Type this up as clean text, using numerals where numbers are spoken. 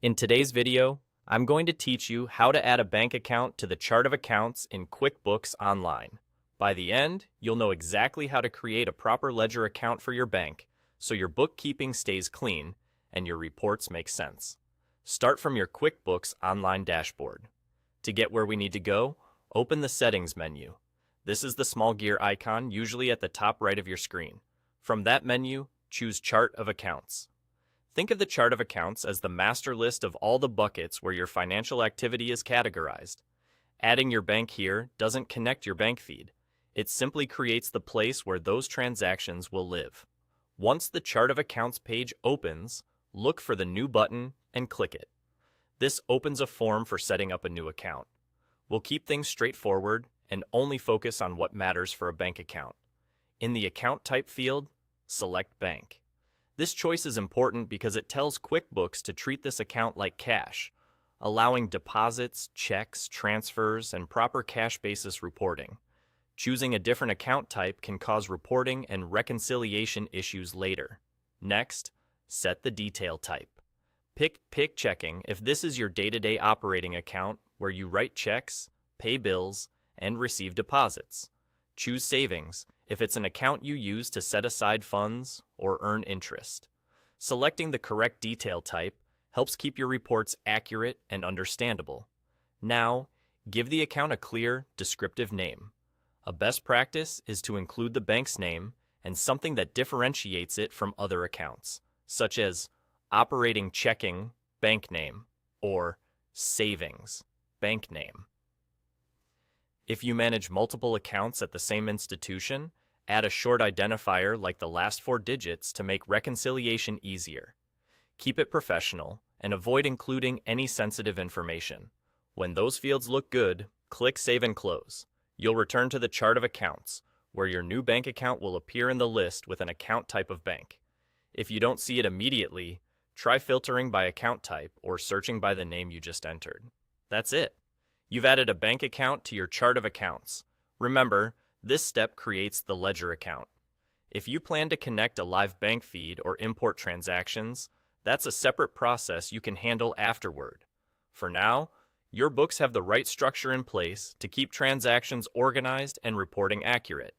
In today's video, I'm going to teach you how to add a bank account to the chart of accounts in QuickBooks Online. By the end, you'll know exactly how to create a proper ledger account for your bank so your bookkeeping stays clean and your reports make sense. Start from your QuickBooks Online dashboard. To get where we need to go, open the Settings menu. This is the small gear icon usually at the top right of your screen. From that menu, choose Chart of Accounts. Think of the chart of accounts as the master list of all the buckets where your financial activity is categorized. Adding your bank here doesn't connect your bank feed. It simply creates the place where those transactions will live. Once the chart of accounts page opens, look for the New button and click it. This opens a form for setting up a new account. We'll keep things straightforward and only focus on what matters for a bank account. In the Account Type field, select Bank. This choice is important because it tells QuickBooks to treat this account like cash, allowing deposits, checks, transfers, and proper cash basis reporting. Choosing a different account type can cause reporting and reconciliation issues later. Next, set the detail type. Pick checking if this is your day-to-day operating account where you write checks, pay bills, and receive deposits. Choose savings if it's an account you use to set aside funds or earn interest. Selecting the correct detail type helps keep your reports accurate and understandable. Now, give the account a clear, descriptive name. A best practice is to include the bank's name and something that differentiates it from other accounts, such as operating checking, bank name, or savings, bank name. If you manage multiple accounts at the same institution, add a short identifier like the last 4 digits to make reconciliation easier. Keep it professional and avoid including any sensitive information. When those fields look good, click Save and Close. You'll return to the chart of accounts, where your new bank account will appear in the list with an account type of bank. If you don't see it immediately, try filtering by account type or searching by the name you just entered. That's it. You've added a bank account to your chart of accounts. Remember, this step creates the ledger account. If you plan to connect a live bank feed or import transactions, that's a separate process you can handle afterward. For now, your books have the right structure in place to keep transactions organized and reporting accurate.